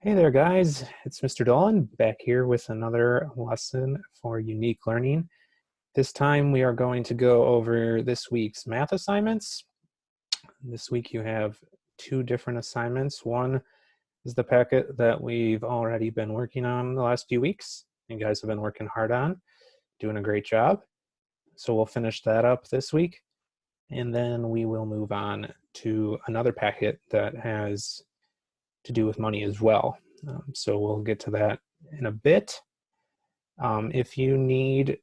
Hey there, guys. It's Mr. Dolan back here with another lesson for unique learning. This time we are going to go over this week's math assignments. This week you have two different assignments. One is the packet that we've already been working on the last few weeks. You guys have been working hard on, doing a great job. So we'll finish that up this week. And then we will move on to another packet that has to do with money as well. So we'll get to that in a bit. If you need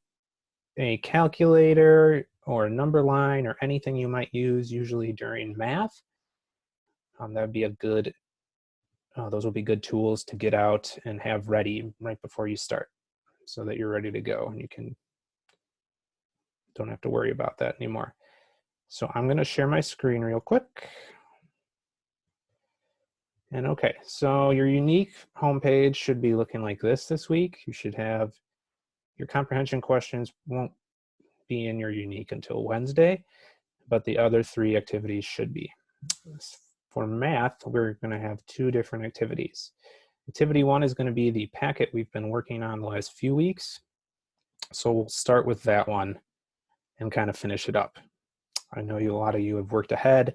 a calculator or a number line or anything you might use usually during math, that would be a good, those will be good tools to get out and have ready right before you start so that you're ready to go and you don't have to worry about that anymore. So I'm going to share my screen real quick. And okay, so your unique homepage should be looking like this week. You should have your comprehension questions won't be in your unique until Wednesday, but the other three activities should be. For math, we're going to have two different activities. Activity one is going to be the packet we've been working on the last few weeks. So we'll start with that one and kind of finish it up. I know a lot of you have worked ahead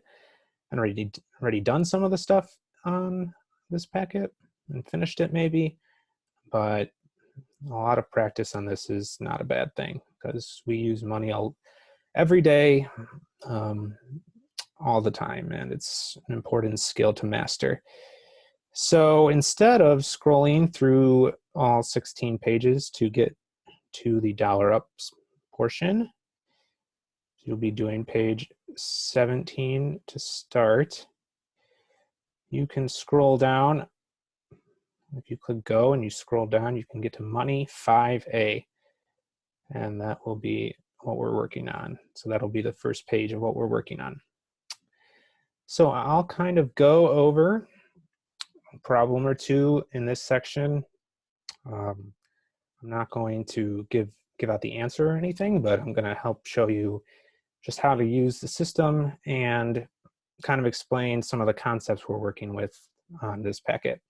and already done some of the stuff on this packet and finished it maybe, but a lot of practice on this is not a bad thing because we use money every day, all the time, and it's an important skill to master. So instead of scrolling through all 16 pages to get to the dollar ups portion, you'll be doing page 17 to start. You can scroll down. If you click go and you scroll down, you can get to money 5A, and that will be what we're working on. So that'll be the first page of what we're working on. So I'll kind of go over a problem or two in this section. I'm not going to give out the answer or anything, but I'm going to help show you just how to use the system and kind of explain some of the concepts we're working with on this packet.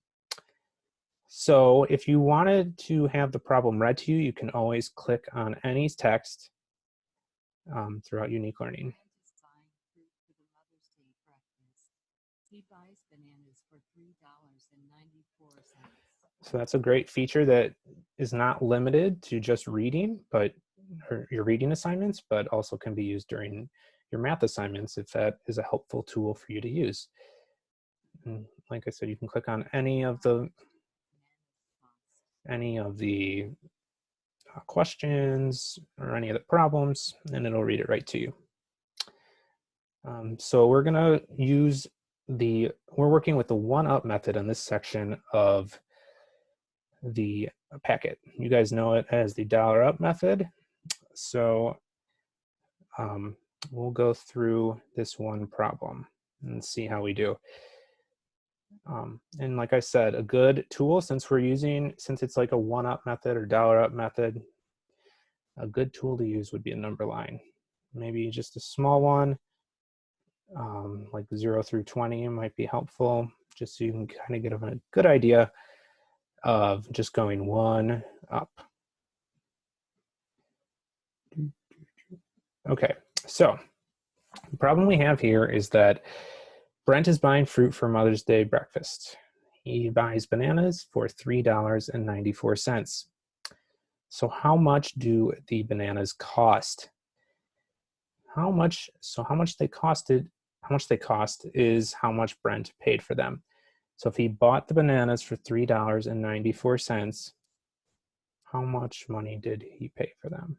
So if you wanted to have the problem read to you, you can always click on any text throughout Unique Learning. He buys bananas for $3.94. So that's a great feature that is not limited to just reading, but your reading assignments, but also can be used during your math assignments if that is a helpful tool for you to use. And like I said, you can click on any of the questions or any of the problems, and it'll read it right to you. So we're gonna use we're working with the one-up method in this section of the packet. You guys know it as the dollar up method. So we'll go through this one problem and see how we do. And like I said, a good tool since it's like a one-up method or dollar up method, a good tool to use would be a number line. Maybe just a small one, like 0 through 20 might be helpful, just so you can kind of get a good idea of just going one up. Okay, so the problem we have here is that Brent is buying fruit for Mother's Day breakfast. He buys bananas for $3.94. So how much do the bananas cost? How much they cost is how much Brent paid for them. So if he bought the bananas for $3.94, how much money did he pay for them?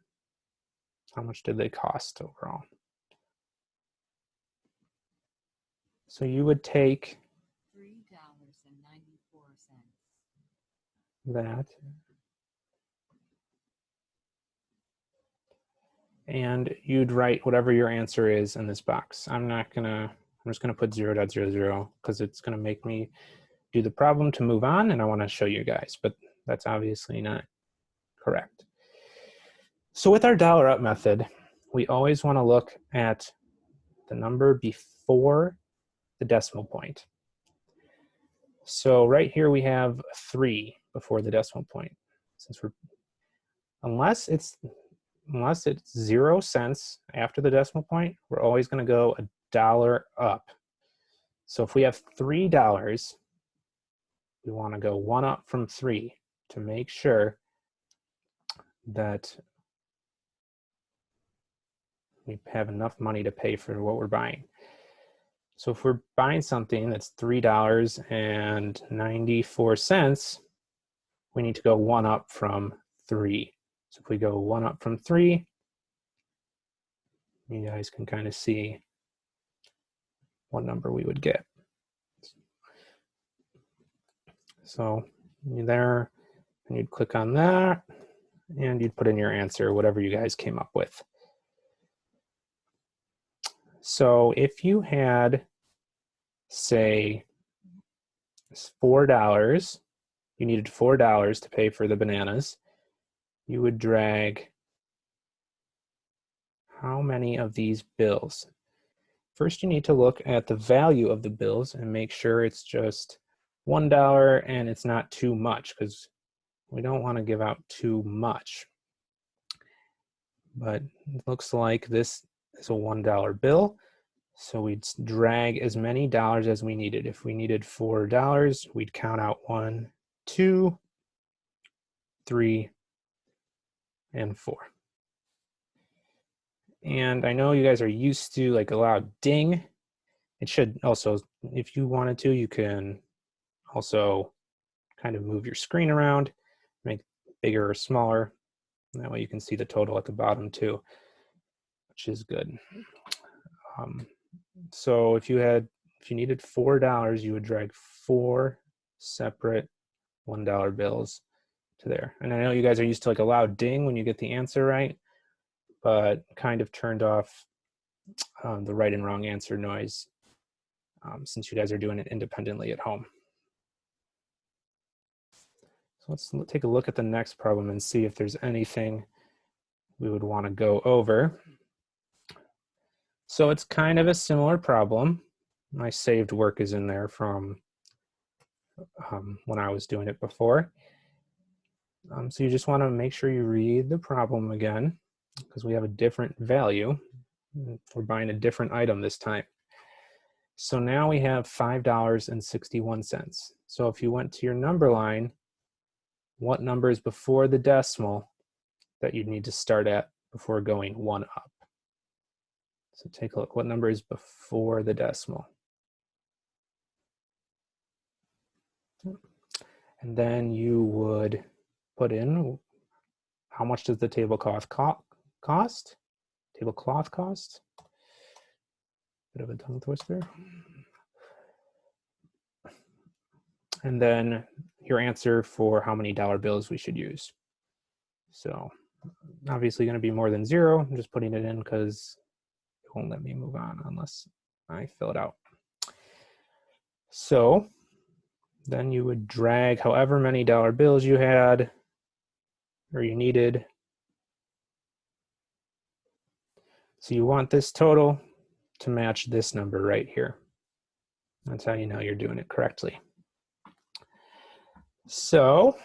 How much did they cost overall? So you would take $3.94 that, and you'd write whatever your answer is in this box. I'm just gonna put 0.00 because it's gonna make me do the problem to move on, and I wanna show you guys, but that's obviously not correct. So with our dollar up method, we always wanna look at the number before the decimal point. So right here we have 3 before the decimal point. Since we're unless it's 0 cents after the decimal point, we're always going to go $1 up. So if we have $3, we want to go 1 up from 3 to make sure that we have enough money to pay for what we're buying. So if we're buying something that's $3.94, we need to go 1 up from 3. So if we go 1 up from 3, you guys can kind of see what number we would get. So there, and you'd click on that, and you'd put in your answer, whatever you guys came up with. So if you had, say, $4, you needed $4 to pay for the bananas, you would drag how many of these bills? First, you need to look at the value of the bills and make sure it's just $1 and it's not too much, because we don't want to give out too much. But it looks like this is a $1 bill, so we'd drag as many dollars as we needed. If we needed $4, we'd count out 1, 2, 3, and 4. And I know you guys are used to like a loud ding. It should also, if you wanted to, you can also kind of move your screen around, make it bigger or smaller. That way you can see the total at the bottom too, which is good. So if you needed $4, you would drag 4 separate $1 bills to there. And I know you guys are used to like a loud ding when you get the answer right, but kind of turned off the right and wrong answer noise since you guys are doing it independently at home. So let's take a look at the next problem and see if there's anything we would want to go over. So it's kind of a similar problem. My saved work is in there from when I was doing it before. So you just want to make sure you read the problem again, because we have a different value. We're buying a different item this time. So now we have $5.61. So if you went to your number line, what number is before the decimal that you'd need to start at before going 1 up? So take a look. What number is before the decimal? And then you would put in, how much does the tablecloth cost? Tablecloth cost? Bit of a tongue twister. And then your answer for how many dollar bills we should use. So obviously going to be more than 0. I'm just putting it in because it won't let me move on unless I fill it out. So then you would drag however many dollar bills you had or you needed. So you want this total to match this number right here. That's how you know you're doing it correctly. So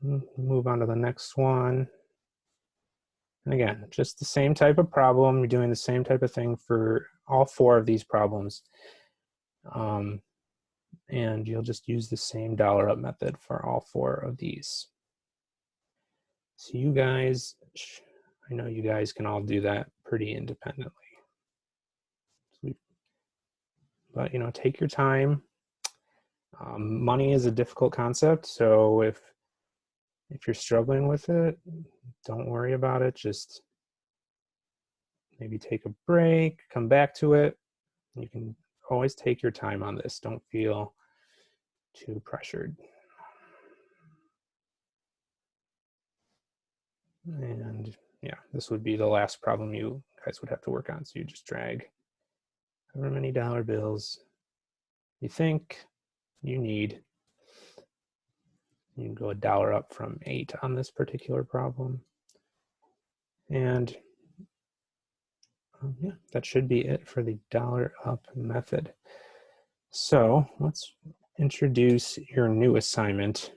move on to the next one. And again, just the same type of problem. You're doing the same type of thing for all 4 of these problems. And you'll just use the same dollar up method for all 4 of these. So you guys, I know you guys can all do that pretty independently. But you know, take your time. Money is a difficult concept, so if you're struggling with it, don't worry about it. Just maybe take a break, come back to it. You can always take your time on this. Don't feel too pressured. And yeah, this would be the last problem you guys would have to work on. So you just drag however many dollar bills you think you need. You can go $1 up from 8 on this particular problem. And yeah, that should be it for the dollar up method. So let's introduce your new assignment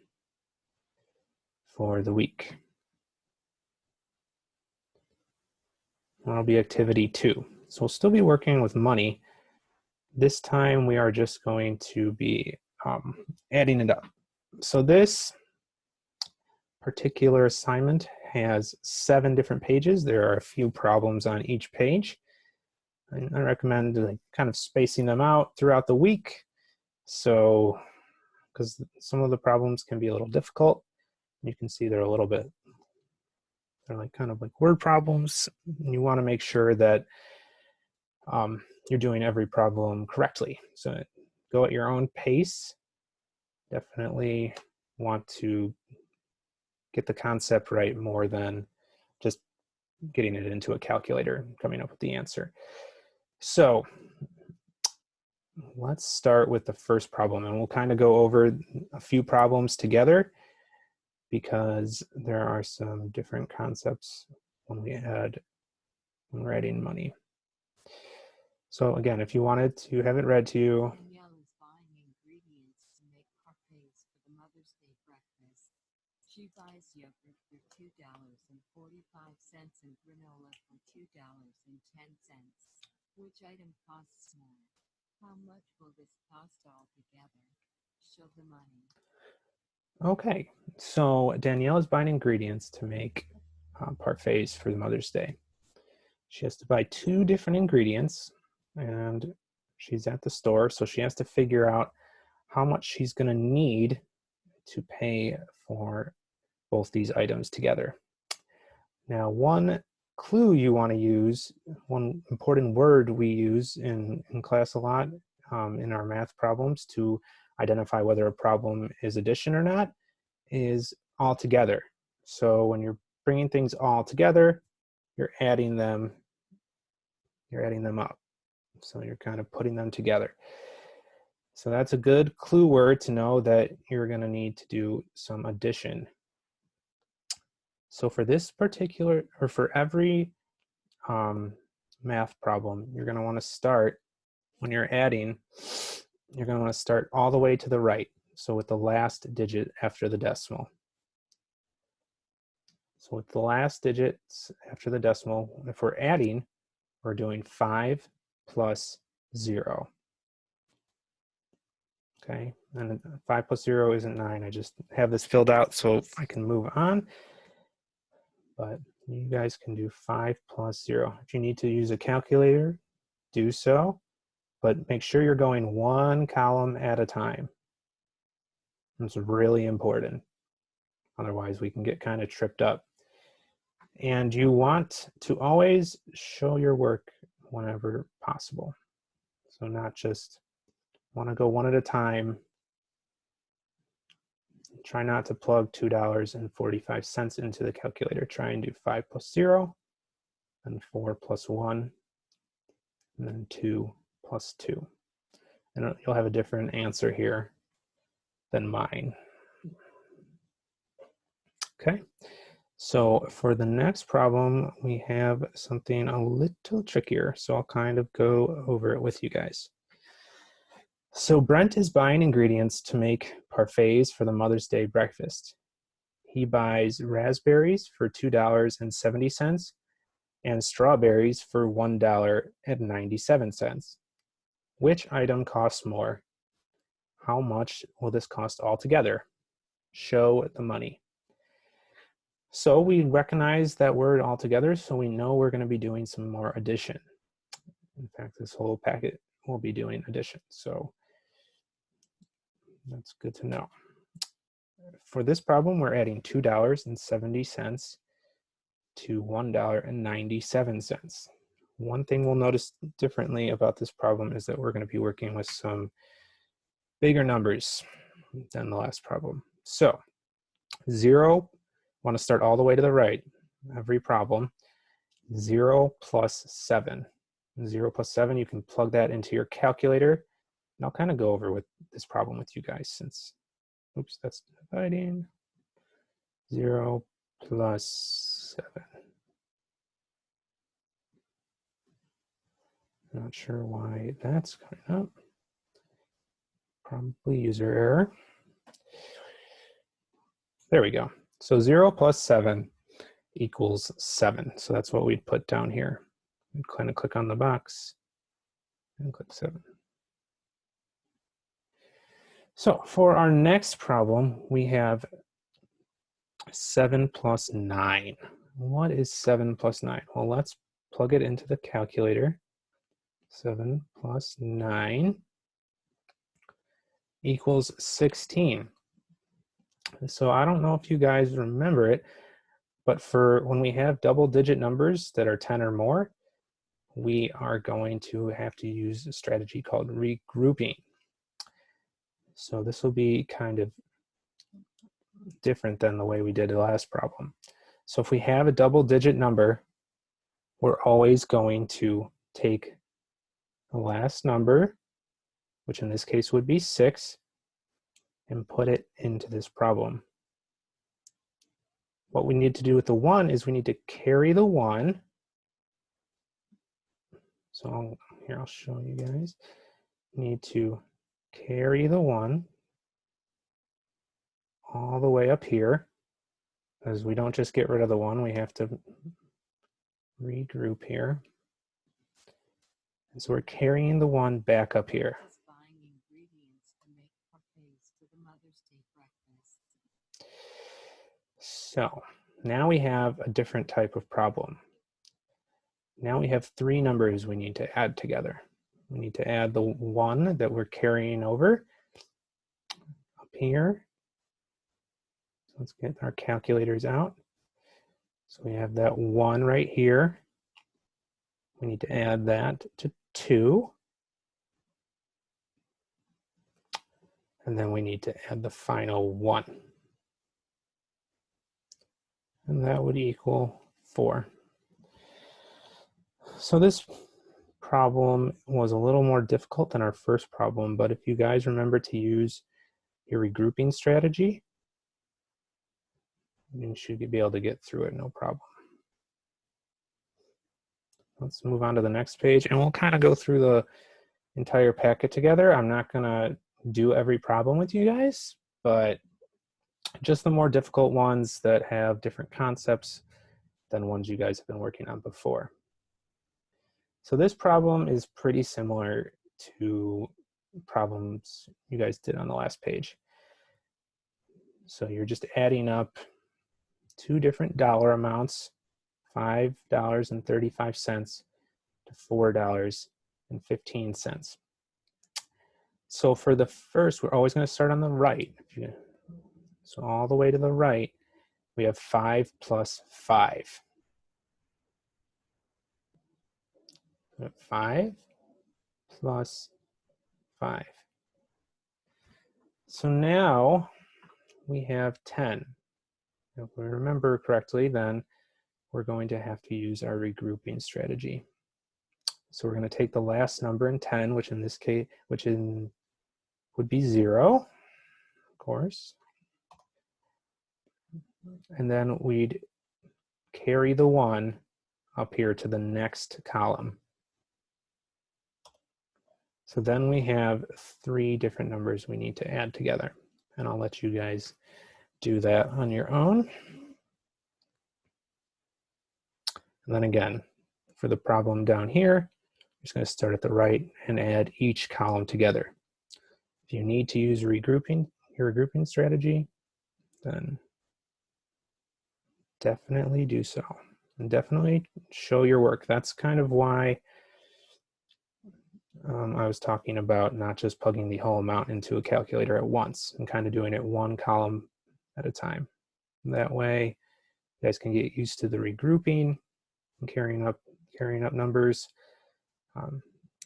for the week. That'll be activity 2. So we'll still be working with money. This time we are just going to be adding it up. So this particular assignment has 7 different pages. There are a few problems on each page. And I recommend kind of spacing them out throughout the week. So, because some of the problems can be a little difficult. You can see they're kind of like word problems. And you want to make sure that you're doing every problem correctly. So go at your own pace. Definitely want to get the concept right more than just getting it into a calculator and coming up with the answer. So let's start with the first problem, and we'll kind of go over a few problems together because there are some different concepts when we're adding money. So again, if you wanted to have it read to you. Danielle is buying ingredients to make parfaits for the Mother's Day breakfast. She buys yogurt for $2.45 and granola for $2.10. Which item costs more? How much will this cost altogether? Show the money. Okay, so Danielle is buying ingredients to make parfaits for the Mother's Day. She has to buy 2 different ingredients, and she's at the store, so she has to figure out how much she's going to need to pay for both these items together. Now, one clue you want to use, one important word we use in class a lot in our math problems to identify whether a problem is addition or not, is all together. So when you're bringing things all together, you're adding them up. So you're kind of putting them together. So that's a good clue word to know that you're going to need to do some addition. So for this particular, or for every math problem, you're going to want to start, when you're adding, you're going to want to start all the way to the right. So with the last digit after the decimal. So with the last digits after the decimal, if we're adding, we're doing 5 plus 0. Okay, and 5 plus 0 isn't 9. I just have this filled out so I can move on. But you guys can do 5 plus 0. If you need to use a calculator, do so. But make sure you're going 1 column at a time. It's really important. Otherwise, we can get kind of tripped up. And you want to always show your work whenever possible. So not just want to go one at a time. Try not to plug $2.45 into the calculator. Try and do 5 plus 0, then 4 plus 1, and then 2 plus 2. And you'll have a different answer here than mine. Okay, so for the next problem, we have something a little trickier. So I'll kind of go over it with you guys. So Brent is buying ingredients to make parfaits for the Mother's Day breakfast. He buys raspberries for $2.70 and strawberries for $1.97. Which item costs more? How much will this cost altogether? Show the money. So we recognize that word altogether, so we know we're going to be doing some more addition. In fact, this whole packet will be doing addition, so that's good to know. For this problem, we're adding $2.70 to $1.97. One thing we'll notice differently about this problem is that we're going to be working with some bigger numbers than the last problem. So 0, want to start all the way to the right, every problem. 0 plus 7. 0 plus 7, you can plug that into your calculator. And I'll kind of go over with this problem with you guys since, oops, that's dividing. 0 plus 7. Not sure why that's coming up. Probably user error. There we go. So 0 plus 7 equals 7. So that's what we'd put down here. We'd kind of click on the box and click 7. So for our next problem, we have 7 plus 9. What is 7 plus 9? Well, let's plug it into the calculator. 7 plus 9 equals 16. So I don't know if you guys remember it, but for when we have double-digit numbers that are 10 or more, we are going to have to use a strategy called regrouping. So this will be kind of different than the way we did the last problem. So if we have a double-digit number, we're always going to take the last number, which in this case would be 6, and put it into this problem. What we need to do with the 1 is we need to carry the 1. So here, I'll show you guys. We need to carry the 1 all the way up here, because we don't just get rid of the 1, we have to regroup here. And so we're carrying the 1 back up here. So now we have a different type of problem. Now we have 3 numbers we need to add together. We need to add the 1 that we're carrying over up here. So let's get our calculators out. So we have that 1 right here. We need to add that to 2. And then we need to add the final 1. And that would equal 4. So this problem was a little more difficult than our first problem, but if you guys remember to use your regrouping strategy, you should be able to get through it no problem. Let's move on to the next page, and we'll kind of go through the entire packet together. I'm not going to do every problem with you guys, but just the more difficult ones that have different concepts than ones you guys have been working on before. So this problem is pretty similar to problems you guys did on the last page. So you're just adding up 2 different dollar amounts, $5.35 to $4.15. So for the first, we're always going to start on the right. So all the way to the right, we have 5 plus 5. 5 plus 5. So now we have 10. If we remember correctly, then we're going to have to use our regrouping strategy. So we're going to take the last number in 10, which in this case, would be 0, of course. And then we'd carry the 1 up here to the next column. So then we have 3 different numbers we need to add together. And I'll let you guys do that on your own. And then again, for the problem down here, I'm just going to start at the right and add each column together. If you need to use your regrouping strategy, then definitely do so. And definitely show your work. That's kind of why I was talking about not just plugging the whole amount into a calculator at once and kind of doing it 1 column at a time. That way, you guys can get used to the regrouping and carrying up numbers, because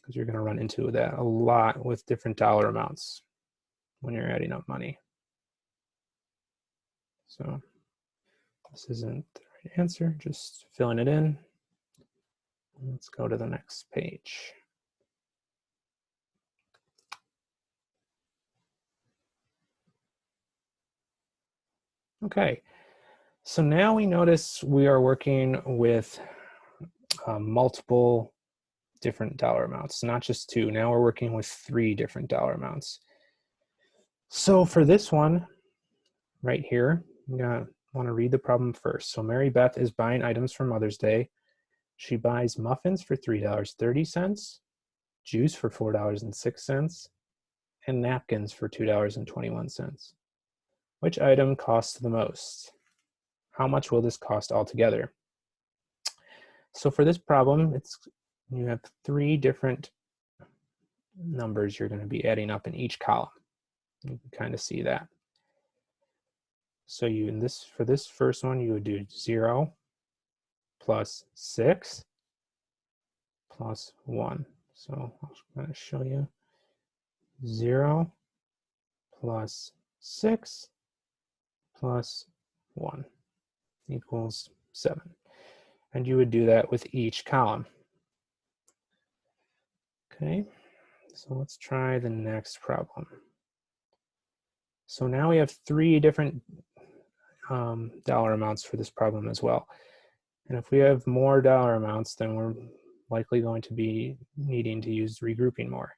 you're going to run into that a lot with different dollar amounts when you're adding up money. So this isn't the right answer, just filling it in. Let's go to the next page. Okay, so now we notice we are working with multiple different dollar amounts, not just 2. Now we're working with 3 different dollar amounts. So for this one right here, I'm gonna want to read the problem first. So Mary Beth is buying items for Mother's Day. She buys muffins for $3.30, juice for $4.06, and napkins for $2.21. Which item costs the most? How much will this cost altogether? So for this problem, you have three different numbers you're going to be adding up in each column. You can kind of see that. So for this first one, you would do 0 plus 6 plus 1. So I'm going to show you 0 plus 6 plus 1 equals 7. And you would do that with each column. Okay, so let's try the next problem. So now we have three different dollar amounts for this problem as well. And if we have more dollar amounts, then we're likely going to be needing to use regrouping more.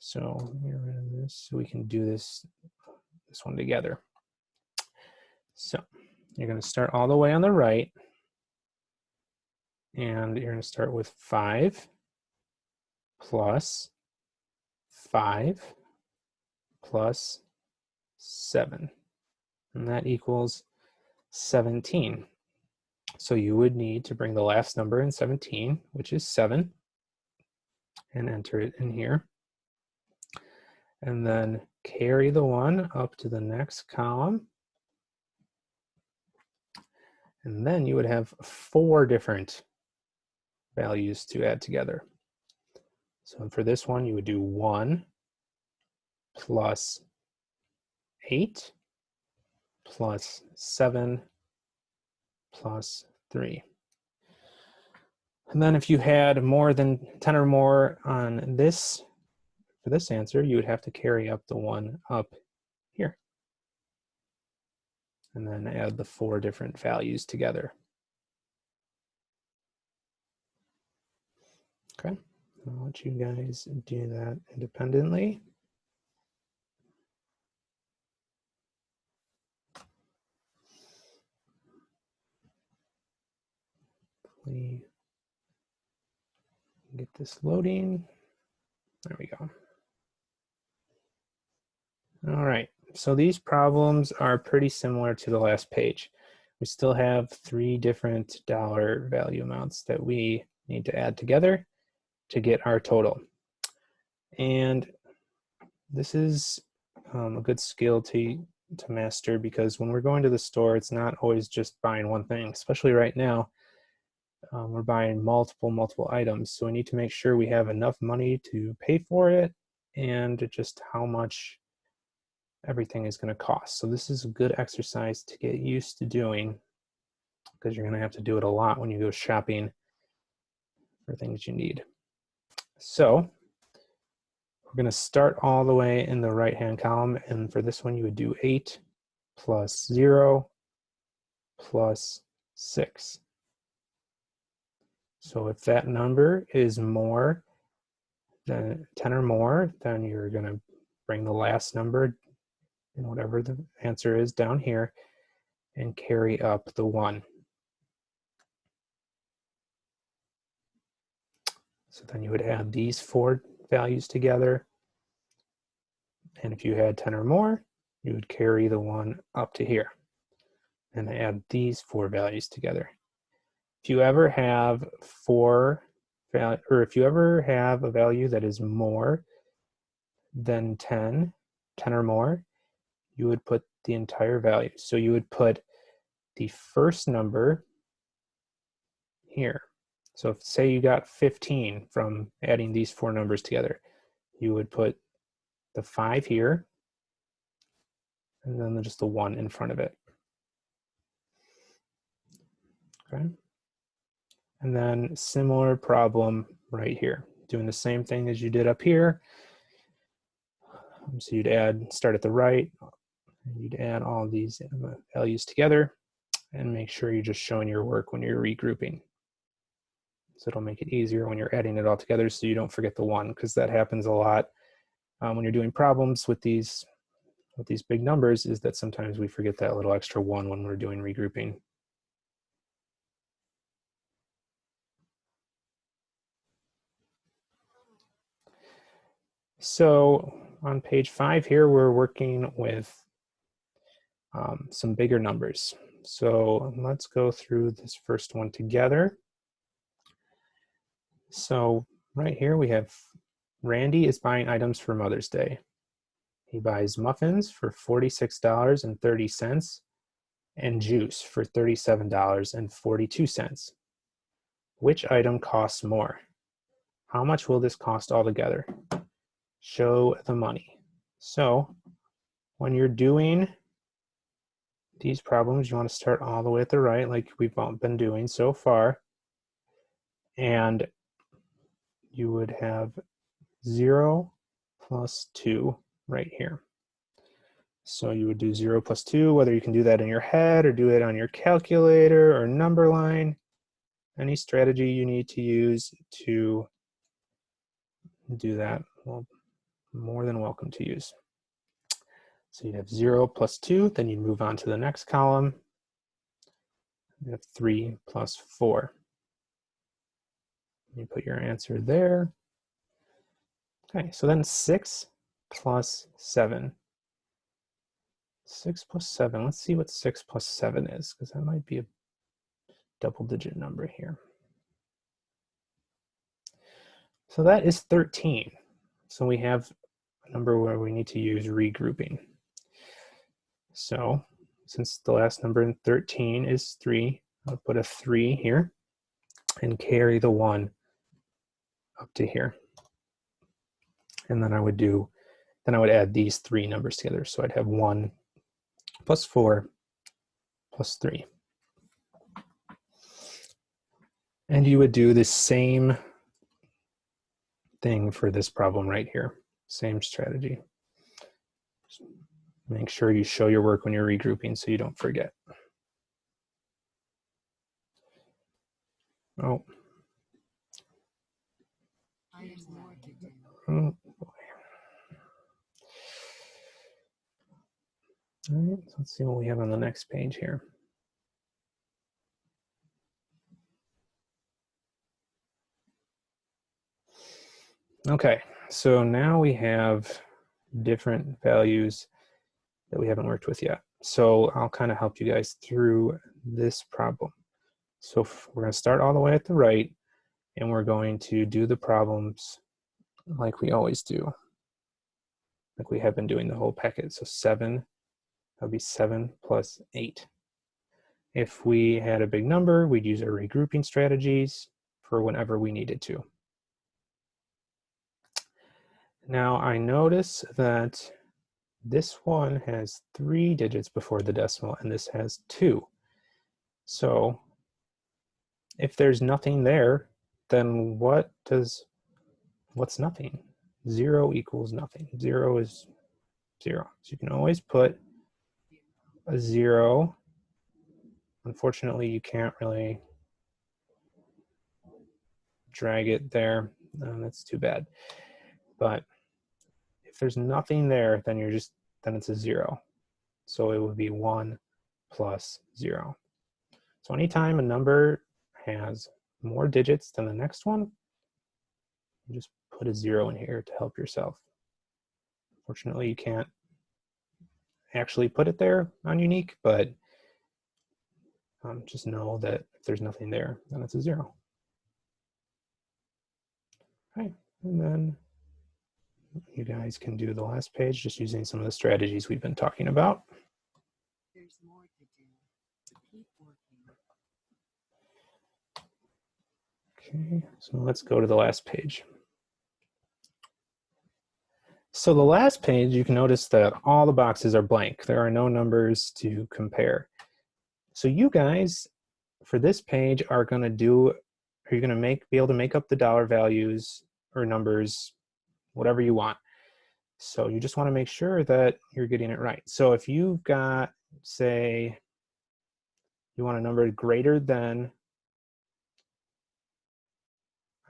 So get rid of this so we can do this one together. So you're going to start all the way on the right, and you're going to start with 5 plus 5 plus 7, and that equals 17. So you would need to bring the last number in 17, which is 7, and enter it in here. And then carry the 1 up to the next column. And then you would have 4 different values to add together. So for this one, you would do 1 plus 8 plus 7 plus 3. And then if you had more than 10 or more on this, for this answer, you would have to carry up the 1 up here. And then add the 4 different values together. Okay, I'll let you guys do that independently. Hopefully get this loading. There we go. All right, so these problems are pretty similar to the last page. We still have 3 different dollar value amounts that we need to add together to get our total. And this is a good skill to master, because when we're going to the store, it's not always just buying one thing, especially right now. We're buying multiple items, so we need to make sure we have enough money to pay for it and just how much everything is going to cost. So this is a good exercise to get used to doing, because you're going to have to do it a lot when you go shopping for things you need. So we're going to start all the way in the right-hand column, and for this one you would do 8 plus 0 plus 6. So if that number is more than 10 or more, then you're going to bring the last number in whatever the answer is down here and carry up the 1. So then you would add these 4 values together, and if you had 10 or more, you would carry the 1 up to here and add these 4 values together. If you ever have if you ever have a value that is more than 10 or more, you would put the entire value. So you would put the first number here. So if, say you got 15 from adding these 4 numbers together, you would put the 5 here, and then just the 1 in front of it. Okay. And then similar problem right here, doing the same thing as you did up here. So you'd start at the right, you'd add all these values together, and make sure you're just showing your work when you're regrouping. So it'll make it easier when you're adding it all together, so you don't forget the 1, because that happens a lot when you're doing problems with these with these big numbers is that sometimes we forget that little extra 1 when we're doing regrouping. So on page 5 here, we're working with some bigger numbers. So let's go through this first one together. So right here we have Randy is buying items for Mother's Day. He buys muffins for $46.30 and juice for $37.42. Which item costs more? How much will this cost altogether? Show the money. So when you're doing these problems, you want to start all the way at the right, like we've been doing so far. And you would have 0 plus 2 right here. So you would do 0 plus 2, whether you can do that in your head or do it on your calculator or number line. Any strategy you need to use to do that, well, more than welcome to use. So you have 0 plus 2, then you move on to the next column. You have 3 plus 4. You put your answer there. Okay, so then 6 plus 7. 6 plus 7, let's see what 6 plus 7 is, because that might be a double-digit number here. So that is 13. So we have a number where we need to use regrouping. So since the last number in 13 is 3, I'll put a 3 here and carry the 1 up to here. And then I would add these 3 numbers together. So I'd have 1 plus 4 plus 3. And you would do the same thing for this problem right here. Same strategy. Just make sure you show your work when you're regrouping so you don't forget. Oh. I have more to do. Oh boy. All right, so let's see what we have on the next page here. Okay, so now we have different values that we haven't worked with yet. So I'll kind of help you guys through this problem. So we're going to start all the way at the right, and we're going to do the problems like we always do, like we have been doing the whole packet. So 7, that would be 7 plus 8. If we had a big number, we'd use our regrouping strategies for whenever we needed to. Now I notice that this one has 3 digits before the decimal and this has 2. So if there's nothing there, then what's nothing? 0 equals nothing. 0 is 0. So you can always put a 0. Unfortunately, you can't really drag it there. That's too bad. But if there's nothing there, then it's a 0. So it would be 1 plus 0. So anytime a number has more digits than the next one, you just put a 0 in here to help yourself. Fortunately, you can't actually put it there on unique, but just know that if there's nothing there, then it's a 0. Okay, and then you guys can do the last page just using some of the strategies we've been talking about. There's more to do. Keep working. Okay, so let's go to the last page. So the last page, you can notice that all the boxes are blank. There are no numbers to compare. So you guys, for this page, are going to be able to make up the dollar values or numbers, whatever you want. So you just want to make sure that you're getting it right. So if you've got, say, you want a number greater than,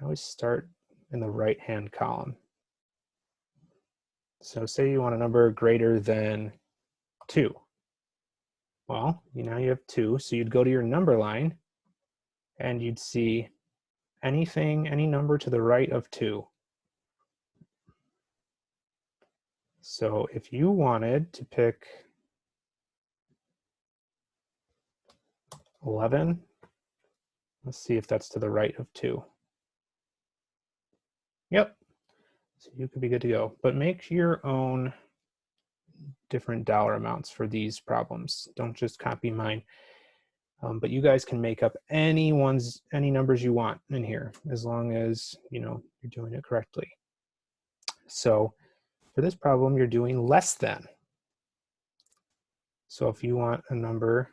I always start in the right-hand column. So say you want a number greater than 2. Well, now you have 2, so you'd go to your number line and you'd see any number to the right of 2. So if you wanted to pick 11, let's see if that's to the right of 2. Yep, so you could be good to go. But make your own different dollar amounts for these problems. Don't just copy mine. But you guys can make up any numbers you want in here, as long as you're doing it correctly. So for this problem, you're doing less than. So if you want a number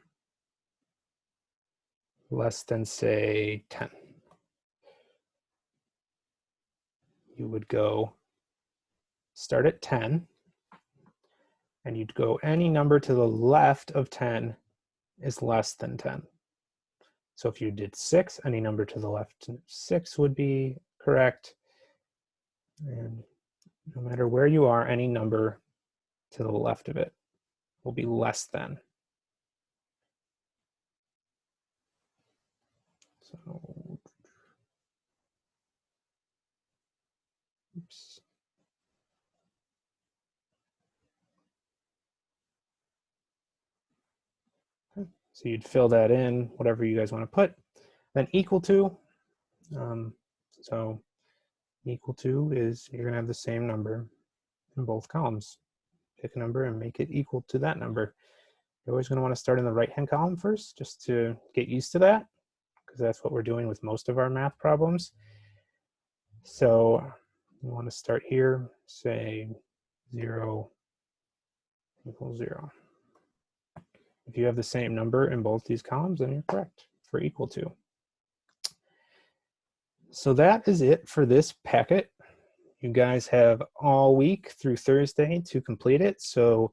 less than, say, 10, you would go start at 10, and you'd go any number to the left of 10 is less than 10. So if you did 6, any number to the left of 6 would be correct. And no matter where you are, any number to the left of it will be less than. So, oops. Okay. So you'd fill that in, whatever you guys want to put. Then equal to, so equal to is you're going to have the same number in both columns. Pick a number and make it equal to that number. You're always going to want to start in the right-hand column first, just to get used to that, because that's what we're doing with most of our math problems. So you want to start here, say 0 equals 0. If you have the same number in both these columns, then you're correct for equal to. So that is it for this packet. You guys have all week through Thursday to complete it, so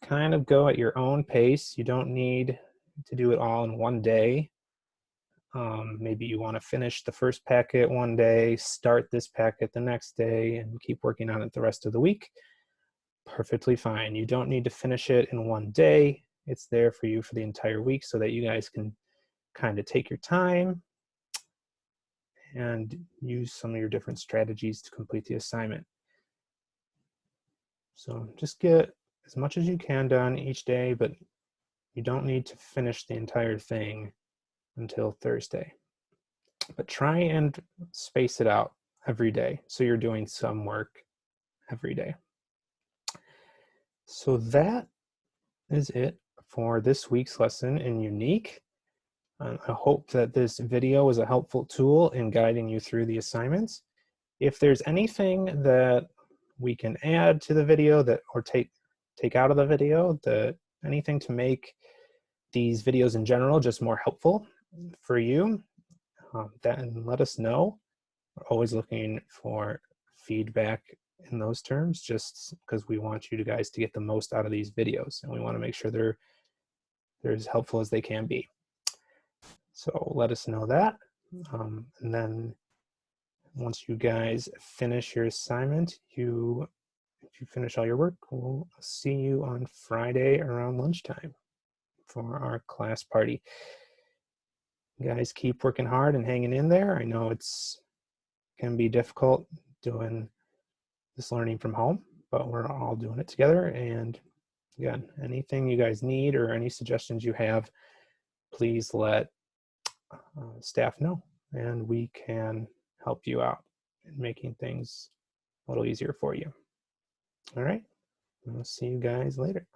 kind of go at your own pace. You don't need to do it all in one day. Maybe you want to finish the first packet one day, start this packet the next day, and keep working on it the rest of the week. Perfectly fine. You don't need to finish it in one day. It's there for you for the entire week so that you guys can kind of take your time and use some of your different strategies to complete the assignment. So just get as much as you can done each day, but you don't need to finish the entire thing until Thursday. But try and space it out every day so you're doing some work every day. So that is it for this week's lesson in Unique. I hope that this video was a helpful tool in guiding you through the assignments. If there's anything that we can add to the video or take out of the video, anything to make these videos in general just more helpful for you, then let us know. We're always looking for feedback in those terms, just because we want you guys to get the most out of these videos, and we want to make sure they're as helpful as they can be. So let us know that. And then once you guys finish your assignment, if you finish all your work, we'll see you on Friday around lunchtime for our class party. You guys keep working hard and hanging in there. I know can be difficult doing this learning from home, but we're all doing it together. And again, anything you guys need or any suggestions you have, please let staff know, and we can help you out in making things a little easier for you. All right, we'll see you guys later.